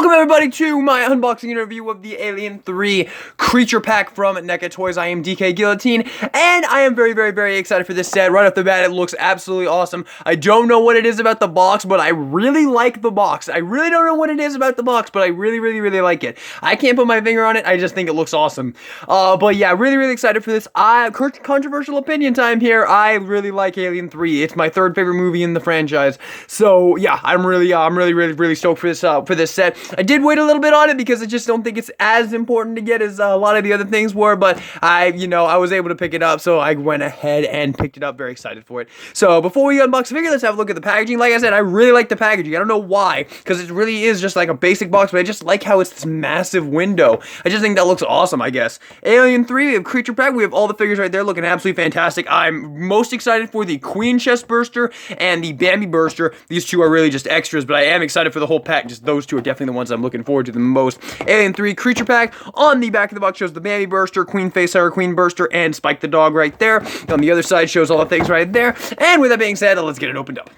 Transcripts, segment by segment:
Welcome everybody to my unboxing and review of the Alien 3 Creature Pack from NECA Toys. I am DK Guillotine, and I am very excited for this set. Right off the bat, it looks absolutely awesome. I don't know what it is about the box, but I really like the box. I really don't know what it is about the box, but I really like it. I can't put my finger on it, I just think it looks awesome. But yeah, really excited for this. Controversial opinion time here. I really like Alien 3. It's my third favorite movie in the franchise. So yeah, I'm really stoked for this set. I did wait a little bit on it because I just don't think it's as important to get as a lot of the other things were, but I was able to pick it up, so I went ahead and picked it up. Very excited for it. So before we unbox the figure, let's have a look at the packaging. Like I said, I really like the packaging. I don't know why, because it really is just like a basic box, but I just like how it's this massive window. I just think that looks awesome, I guess. Alien 3, we have Creature Pack. We have all the figures right there looking absolutely fantastic. I'm most excited for the Queen Chestburster and the Bambi Burster. These two are really just extras, but I am excited for the whole pack. Just those two are definitely the ones I'm looking forward to the most. Alien 3 Creature Pack. On the back of the box shows the Bambi Burster, Queen Facehugger, Queen Burster, and Spike the dog right there. On the other side shows all the things right there. And with that being said, let's get it opened up.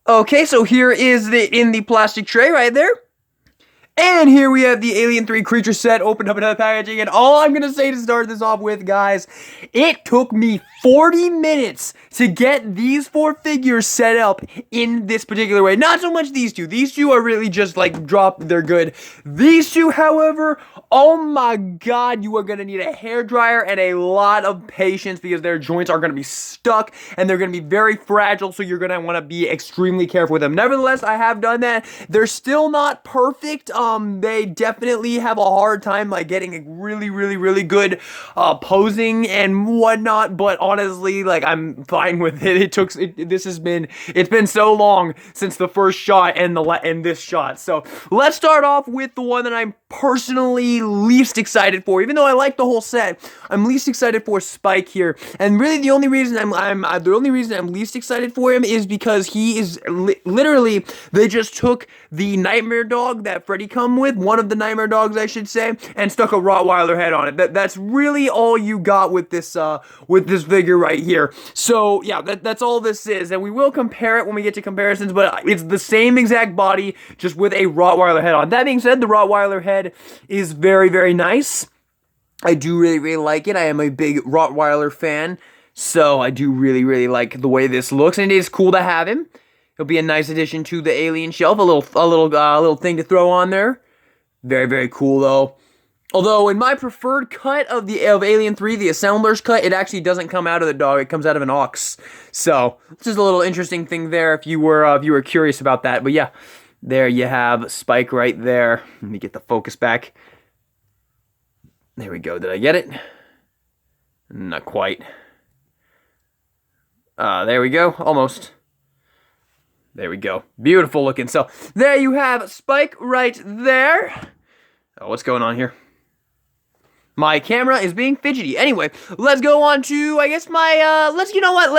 Okay, so here is in the plastic tray right there. And here we have the Alien 3 Creature set opened up another packaging, and all I'm going to say to start this off with, guys, it took me 40 minutes to get these 4 figures set up in this particular way. Not so much these two. These two are really just like they're good. These two, however, oh my god, you are going to need a hairdryer and a lot of patience because their joints are going to be stuck and they're going to be very fragile, so you're going to want to be extremely careful with them. Nevertheless, I have done that. They're still not perfect. They definitely have a hard time like getting a really good posing and whatnot, but honestly, like, I'm fine with it. It's been so long since the first shot and this shot. So let's start off with the one that I'm personally least excited for. Even though I like the whole set, I'm least excited for Spike here. And really the only reason I'm least excited for him is because he is literally, they just took the nightmare dog that Freddy come with, one of the nightmare dogs I should say, and stuck a Rottweiler head on it. That's really all you got with this figure right here. So yeah, that's all this is, and we will compare it when we get to comparisons, but it's the same exact body, just with a Rottweiler head on. That being said, the Rottweiler head is very nice. I do really like it. I am a big Rottweiler fan, so I do really like the way this looks, and it is cool to have him. He'll be a nice addition to the Alien shelf. A little thing to throw on there. Very cool though. Although in my preferred cut of Alien 3, the assembler's cut, it actually doesn't come out of the dog. It comes out of an ox. So just a little interesting thing there if you were curious about that. But yeah, there you have Spike right there. Let me get the focus back. There we go. Did I get it? Not quite. There we go. Almost. There we go. Beautiful looking. So, there you have Spike right there. Oh, what's going on here? My camera is being fidgety. Anyway, let's go on to, I guess, you know what,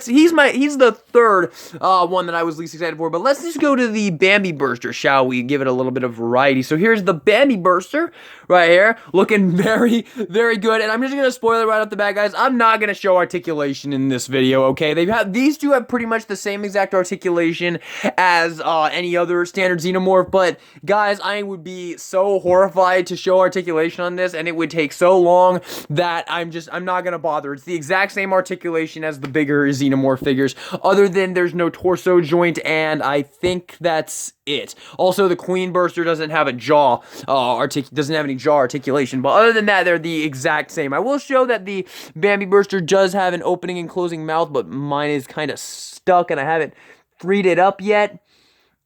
he's the third one that I was least excited for, but let's just go to the Bambi Burster, shall we? Give it a little bit of variety. So here's the Bambi Burster right here, looking very good, and I'm just gonna spoil it right off the bat, guys. I'm not gonna show articulation in this video, okay? These two have pretty much the same exact articulation as any other standard xenomorph, but guys, I would be so horrified to show articulation on this, and it would take so long that I'm not gonna bother. It's the exact same articulation as the bigger xenomorph figures, other than there's no torso joint, and I think that's it. Also, the Queen Burster doesn't have a jaw, doesn't have any jaw articulation, but other than that, they're the exact same. I will show that the Bambi Burster does have an opening and closing mouth, but mine is kind of stuck, and I haven't freed it up yet.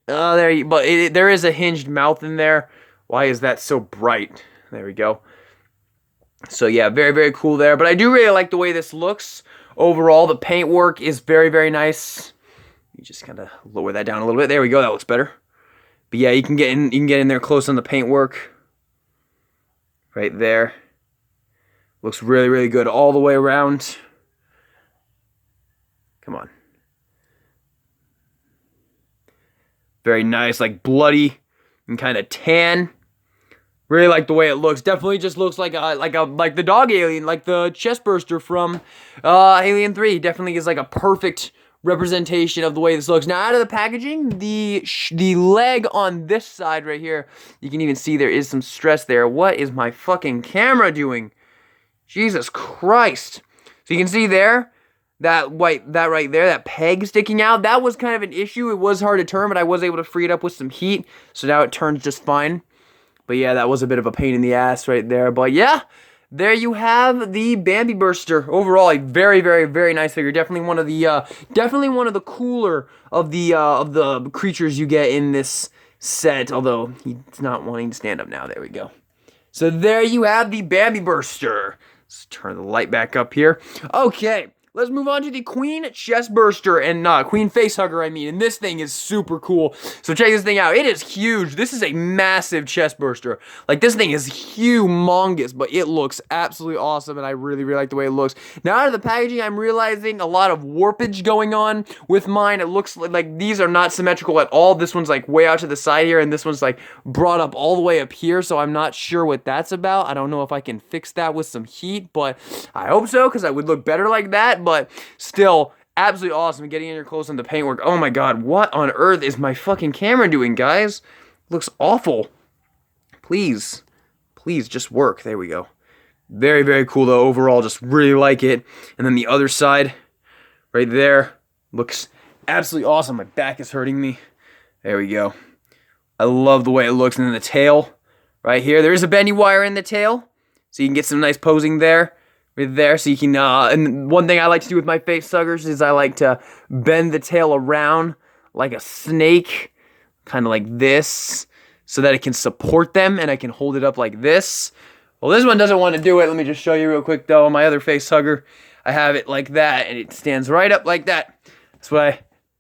There is a hinged mouth in there. Why is that so bright? There we go. So yeah, very cool there. But I do really like the way this looks. Overall, the paint work is very nice. You just kind of lower that down a little bit. There we go. That looks better. But yeah, you can get in there close on the paint work. Right there. Looks really good all the way around. Come on. Very nice, like bloody and kind of tan. Really like the way it looks. Definitely just looks like the dog alien, like the Chestburster from Alien 3. Definitely is like a perfect representation of the way this looks. Now, out of the packaging, the leg on this side right here, you can even see there is some stress there. What is my fucking camera doing? Jesus Christ. So you can see there, that right there, that peg sticking out, that was kind of an issue. It was hard to turn, but I was able to free it up with some heat, so now it turns just fine. But yeah, that was a bit of a pain in the ass right there. But yeah, there you have the Bambi-Burster. Overall, a very, very, very nice figure. Definitely one of the cooler of the creatures you get in this set. Although he's not wanting to stand up now. There we go. So there you have the Bambi-Burster. Let's turn the light back up here. Okay. Let's move on to the Queen Chestburster and Queen Facehugger, I mean. And this thing is super cool. So check this thing out. It is huge. This is a massive Chestburster. Like, this thing is humongous, but it looks absolutely awesome, and I really, really like the way it looks. Now, out of the packaging, I'm realizing a lot of warpage going on with mine. It looks like these are not symmetrical at all. This one's, like, way out to the side here, and this one's, like, brought up all the way up here, so I'm not sure what that's about. I don't know if I can fix that with some heat, but I hope so, because I would look better like that. But still, absolutely awesome. Getting in here close on the paintwork. Oh my god, what on earth is my fucking camera doing, guys? Looks awful. Please, please, just work. There we go. Very, very cool, though. Overall, just really like it. And then the other side, right there, looks absolutely awesome. My back is hurting me. There we go. I love the way it looks. And then the tail, right here. There is a bendy wire in the tail, so you can get some nice posing there. Right there, so you can, and one thing I like to do with my Facehuggers is I like to bend the tail around like a snake, kind of like this, so that it can support them, and I can hold it up like this. Well, this one doesn't want to do it. Let me just show you real quick, though. On my other Facehugger, I have it like that, and it stands right up like that. That's what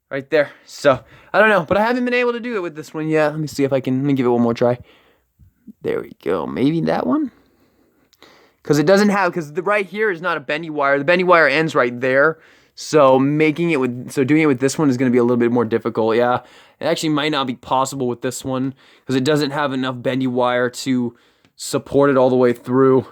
right there. So, I don't know, but I haven't been able to do it with this one yet. Let me see if I can, let me give it one more try. There we go. Maybe that one? Because it doesn't have, because the right here is not a bendy wire. The bendy wire ends right there. So doing it with this one is going to be a little bit more difficult. Yeah, it actually might not be possible with this one because it doesn't have enough bendy wire to support it all the way through.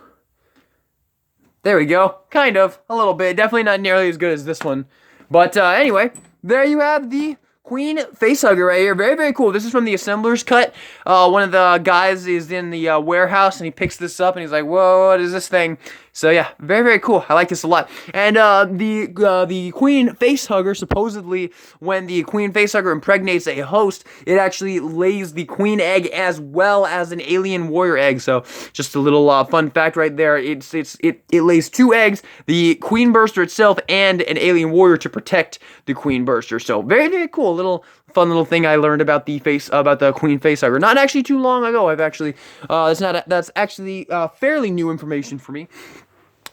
There we go. Kind of, a little bit. Definitely not nearly as good as this one. But anyway, there you have the Queen Facehugger right here. Very, very cool. This is from the Assembler's Cut. One of the guys is in the warehouse, and he picks this up, and he's like, whoa, what is this thing? So, yeah, very, very cool. I like this a lot. And the Queen Facehugger, supposedly, when the Queen Facehugger impregnates a host, it actually lays the queen egg as well as an alien warrior egg. So, just a little fun fact right there. It lays 2 eggs, the Queen Burster itself, and an alien warrior to protect the Queen Burster. So, very, very cool. Little fun little thing I learned about the Queen Facehugger. Not actually too long ago. That's actually fairly new information for me.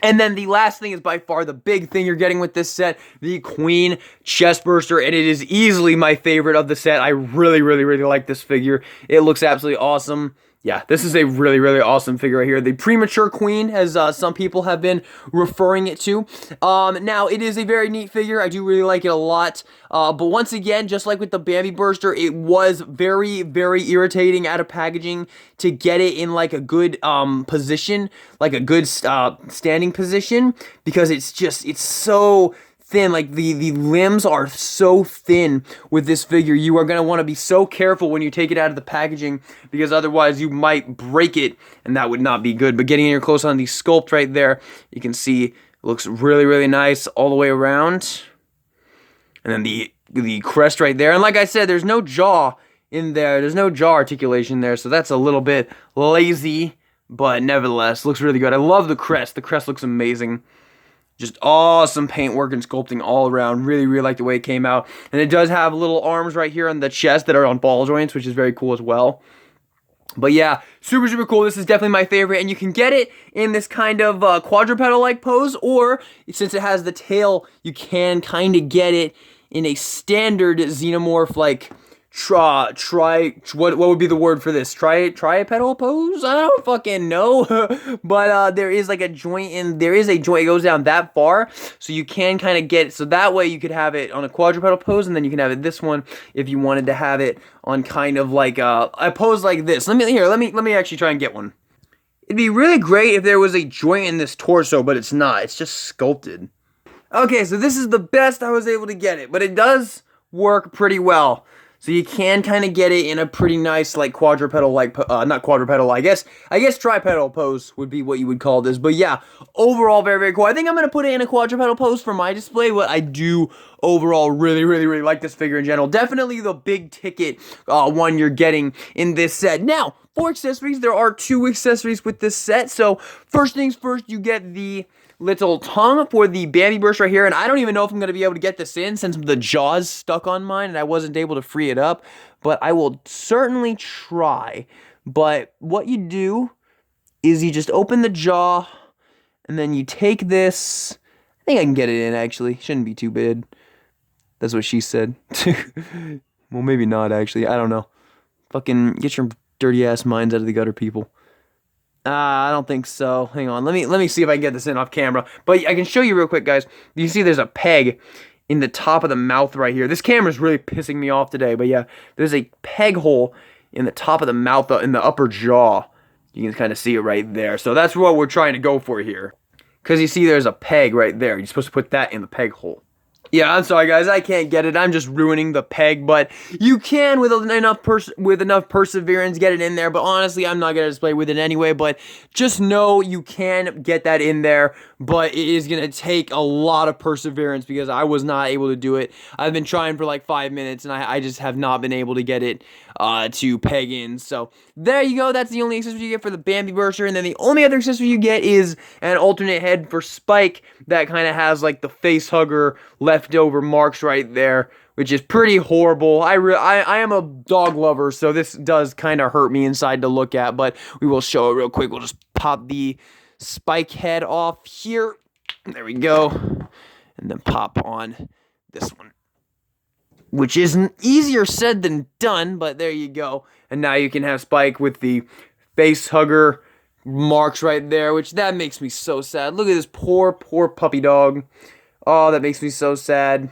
And then the last thing is by far the big thing you're getting with this set, the Queen Chestburster, and it is easily my favorite of the set. I really, really, really like this figure. It looks absolutely awesome. Yeah, this is a really, really awesome figure right here. The Premature Queen, as some people have been referring it to. Now, it is a very neat figure. I do really like it a lot. But once again, just like with the Bambi-Burster, it was very, very irritating out of packaging to get it in like a good position, like a good standing position, because it's so thin. Like the limbs are so thin with this figure. You are going to want to be so careful when you take it out of the packaging, because otherwise you might break it, and that would not be good. But getting in here close on the sculpt right there, you can see it looks really, really nice all the way around. And then the crest right there. And like I said, there's no jaw in there. There's no jaw articulation there, so that's a little bit lazy, but nevertheless, looks really good. I love the crest. The crest looks amazing. Just awesome paintwork and sculpting all around. Really, really like the way it came out. And it does have little arms right here on the chest that are on ball joints, which is very cool as well. But yeah, super, super cool. This is definitely my favorite. And you can get it in this kind of quadrupedal-like pose, or since it has the tail, you can kind of get it in a standard xenomorph, like, what would be the word for this? Tripedal pose? I don't fucking know. But there is like a joint it goes down that far, so you can kind of get it, so that way you could have it on a quadrupedal pose, and then you can have it this one if you wanted to have it on kind of like a pose like this. Let me actually try and get one. It'd be really great if there was a joint in this torso, but it's not. It's just sculpted. Okay, so this is the best I was able to get it, but it does work pretty well. So you can kind of get it in a pretty nice, like, quadrupedal, like, not quadrupedal, I guess tripedal pose would be what you would call this. But yeah, overall, very, very cool. I think I'm going to put it in a quadrupedal pose for my display, but I do overall really, really, really like this figure in general. Definitely the big ticket one you're getting in this set. Now, for accessories, there are 2 accessories with this set. So first things first, you get the little tongue for the Bambi Burst right here, and I don't even know if I'm going to be able to get this in since the jaw's stuck on mine and I wasn't able to free it up, but I will certainly try. But what you do is you just open the jaw, and then you take this. I think I can get it in, actually. Shouldn't be too bad. That's what she said. Well, maybe not, actually. I don't know. Fucking get your dirty ass minds out of the gutter, people. I don't think so. Hang on. Let me see if I can get this in off camera. But I can show you real quick, guys. You see there's a peg in the top of the mouth right here. This camera's really pissing me off today. But yeah, there's a peg hole in the top of the mouth, in the upper jaw. You can kind of see it right there. So that's what we're trying to go for here. Because you see there's a peg right there. You're supposed to put that in the peg hole. Yeah, I'm sorry guys, I can't get it. I'm just ruining the peg, but you can with enough perseverance get it in there. But honestly, I'm not gonna display with it anyway. But just know you can get that in there, but it is gonna take a lot of perseverance because I was not able to do it. I've been trying for like 5 minutes and I just have not been able to get it to peg in. So there you go. That's the only accessory you get for the Bambi Burster, and then the only other accessory you get is an alternate head for Spike that kind of has like the Facehugger leftover marks right there, which is pretty horrible. I am a dog lover, so this does kind of hurt me inside to look at, but we will show it real quick. We'll just pop the Spike head off here. There we go. And then pop on this one, which is easier said than done, but there you go. And now you can have Spike with the Facehugger marks right there, which that makes me so sad. Look at this poor puppy dog. Oh, that makes me so sad.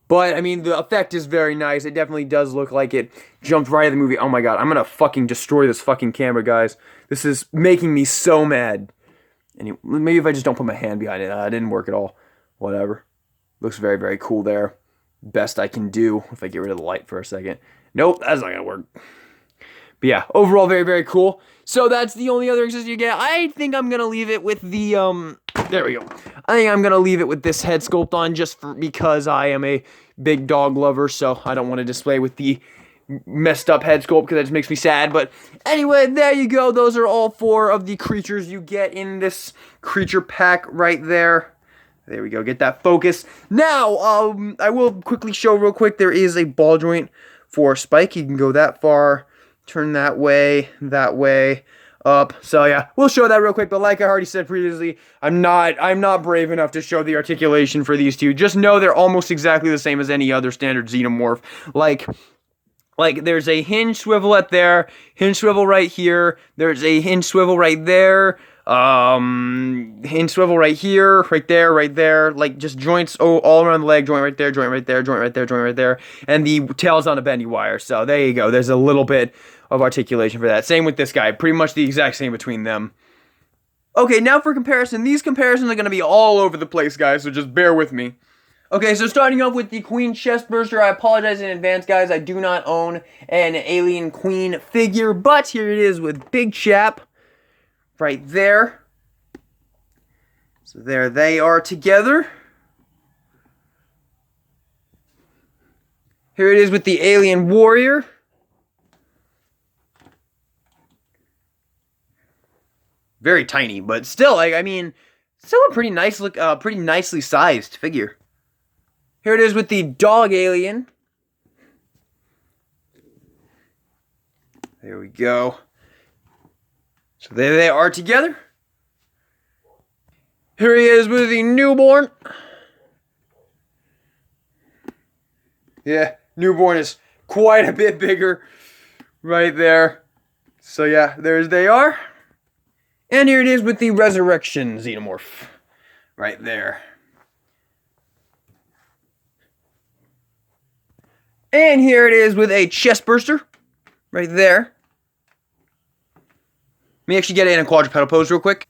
But, I mean, the effect is very nice. It definitely does look like it jumped right out of the movie. Oh my god, I'm gonna fucking destroy this fucking camera, guys. This is making me so mad. And maybe if I just don't put my hand behind it. It didn't work at all. Whatever. Looks very, very cool there. Best I can do if I get rid of the light for a second. Nope, that's not gonna work. But yeah, overall very, very cool. So that's the only other accessory you get. I think I'm gonna leave it with the there we go. I think I'm gonna leave it with this head sculpt on just because I am a big dog lover, so I don't want to display with the messed up head sculpt because that just makes me sad. But anyway, there you go. Those are all 4 of the creatures you get in this creature pack right there. There we go. Get that focus. Now, I will quickly show real quick. There is a ball joint for Spike. You can go that far, turn that way, up. So yeah, we'll show that real quick. But like I already said previously, I'm not brave enough to show the articulation for these two. Just know they're almost exactly the same as any other standard xenomorph. Like there's a hinge swivel at there, hinge swivel right here. There's a hinge swivel right there. Hinge swivel right here, right there, like just joints all around the leg, joint right there, joint right there, joint right there, joint right there, and the tail's on a bendy wire. So there you go. There's a little bit of articulation for that. Same with this guy, pretty much the exact same between them. Okay, now for comparison. These comparisons are going to be all over the place, guys, so just bear with me. Okay, so starting off with the Queen Chestburster, I apologize in advance, guys. I do not own an Alien Queen figure, but here it is with Big Chap. Right there. So there they are together. Here it is with the Alien Warrior. Very tiny, but still, like, I mean, still a pretty nice look, pretty nicely sized figure. Here it is with the Dog Alien. There we go. So there they are together. Here he is with the Newborn. Yeah, Newborn is quite a bit bigger right there. So yeah, there they are. And here it is with the Resurrection Xenomorph right there. And here it is with a Chestburster right there. Let me actually get it in a quadrupedal pose real quick.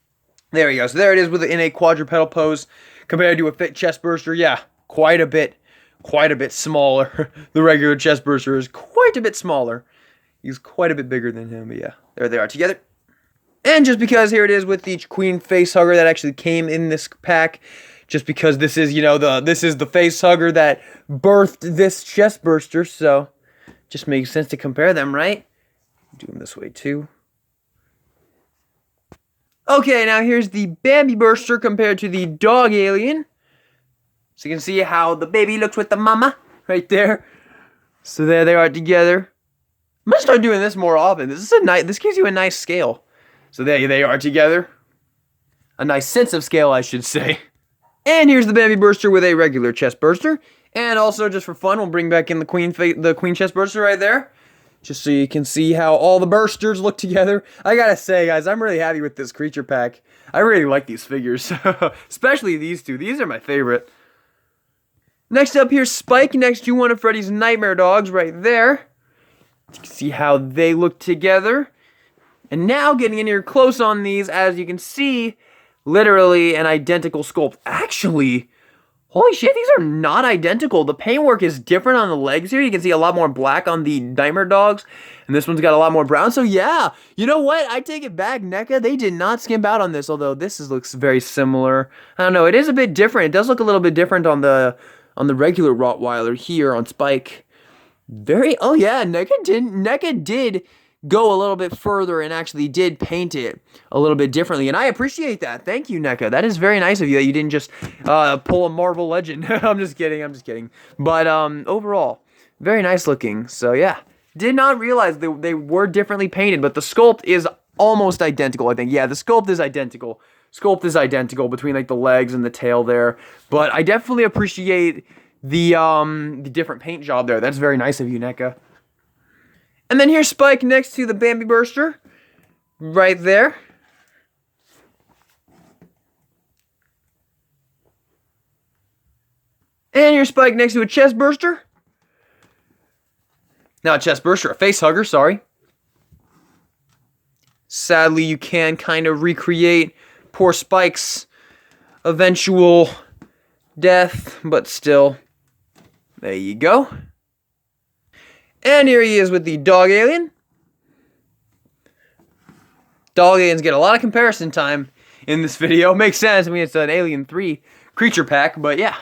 There we go. So there it is in a quadrupedal pose. compared to a fit Chestburster, yeah, quite a bit smaller. The regular Chestburster is quite a bit smaller. He's quite a bit bigger than him, but yeah, there they are together. And just because here it is with the Queen Facehugger that actually came in this pack, just because this is, you know, this is the Facehugger that birthed this Chestburster, so just makes sense to compare them, right? Do them this way too. Okay, now here's the Bambi Burster compared to the Dog Alien. So you can see how the baby looks with the mama right there. So there they are together. I'm gonna start doing this more often. This gives you a nice scale. So there they are together. A nice sense of scale, I should say. And here's the Bambi Burster with a regular Chestburster. And also, just for fun, we'll bring back in the Queen Chestburster right there. Just so you can see how all the bursters look together. I gotta say, guys, I'm really happy with this creature pack. I really like these figures. Especially these two. These are my favorite. Next up, here's Spike next to one of Freddy's Nightmare Dogs right there. You can see how they look together. And now, getting in here close on these, as you can see, literally an identical sculpt. Actually, holy shit, these are not identical. The paintwork is different on the legs here. You can see a lot more black on the Nightmare Dogs, and this one's got a lot more brown. So yeah, you know what? I take it back, NECA. They did not skimp out on this, although this looks very similar. I don't know. It is a bit different. It does look a little bit different on the regular Rottweiler here on Spike. Oh yeah, NECA did go a little bit further and actually did paint it a little bit differently, and I appreciate that. Thank you, NECA. That is very nice of you that you didn't just pull a Marvel Legend. I'm just kidding. But overall, very nice looking. So yeah, did not realize they were differently painted, but the sculpt is almost identical, I think. Yeah, the sculpt is identical. Sculpt is identical between like the legs and the tail there, but I definitely appreciate the different paint job there. That's very nice of you, NECA. And then here's Spike next to the Bambi Burster, right there. And here's Spike next to a Chestburster. Not a Chestburster, a Facehugger, sorry. Sadly, you can kind of recreate poor Spike's eventual death, but still, there you go. And here he is with the Dog Alien. Dog Aliens get a lot of comparison time in this video. Makes sense. I mean, it's an Alien 3 creature pack, but yeah.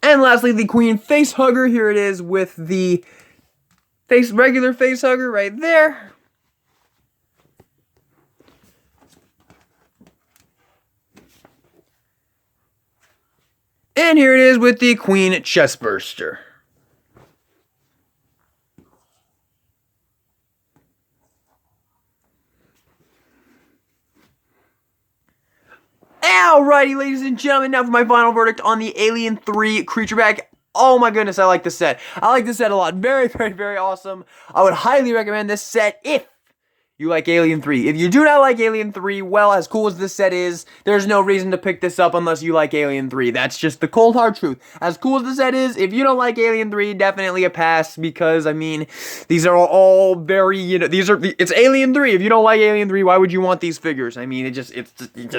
And lastly, the Queen Facehugger. Here it is with the regular Facehugger right there. And here it is with the Queen Chestburster. Alrighty, ladies and gentlemen, now for my final verdict on the Alien 3 creature pack. Oh my goodness, I like this set. I like this set a lot. Very, very, very awesome. I would highly recommend this set if you like Alien 3. If you do not like Alien 3, well, as cool as this set is, there's no reason to pick this up unless you like Alien 3. That's just the cold hard truth. As cool as the set is, if you don't like Alien 3, definitely a pass, because, I mean, these are all very, you know, it's Alien 3. If you don't like Alien 3, why would you want these figures? I mean, it just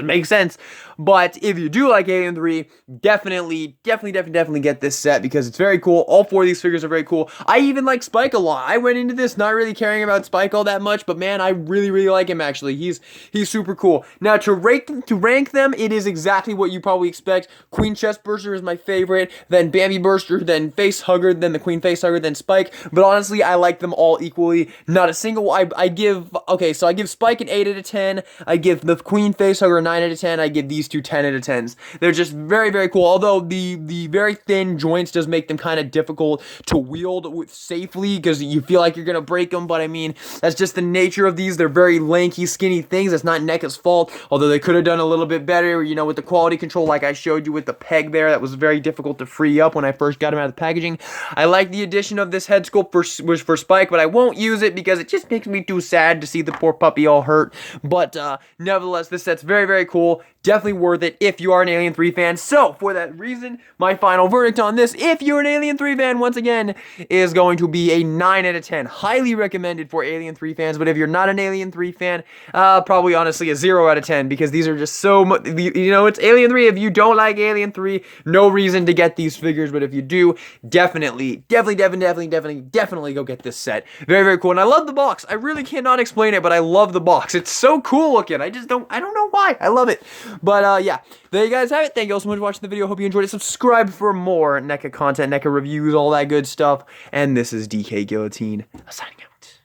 makes sense. But if you do like Alien 3, definitely get this set, because it's very cool. All four of these figures are very cool. I even like Spike a lot. I went into this not really caring about Spike all that much, but man, I really like him, actually. He's super cool. Now, to rank them, it is exactly what you probably expect. Queen Chestburster is my favorite, then Bambi Burster, then Facehugger, then the Queen Facehugger, then Spike. But honestly, I like them all equally. Not a single, I give Spike an 8 out of 10. I give the Queen Facehugger a 9 out of 10. I give these two 10 out of 10s. They're just very cool. Although the very thin joints does make them kind of difficult to wield safely, because you feel like you're gonna break them. But I mean, that's just the nature of these. They're very lanky, skinny things. That's not NECA's fault, although they could have done a little bit better, you know, with the quality control like I showed you with the peg there. That was very difficult to free up when I first got them out of the packaging. I like the addition of this head sculpt for Spike, but I won't use it because it just makes me too sad to see the poor puppy all hurt. But nevertheless, this set's very cool. definitely worth it if you are an Alien 3 fan. So, for that reason, my final verdict on this, if you're an Alien 3 fan, once again, is going to be a 9 out of 10. Highly recommended for Alien 3 fans, but if you're not an Alien 3 fan, probably honestly a 0 out of 10, because these are just so much, you know, it's Alien 3. If you don't like Alien 3, no reason to get these figures, but if you do, definitely go get this set. Very, very cool, and I love the box. I really cannot explain it, but I love the box. It's so cool looking. I don't know why. I love it. But, yeah, there you guys have it. Thank you all so much for watching the video. Hope you enjoyed it. Subscribe for more NECA content, NECA reviews, all that good stuff. And this is DK Guillotine, signing out.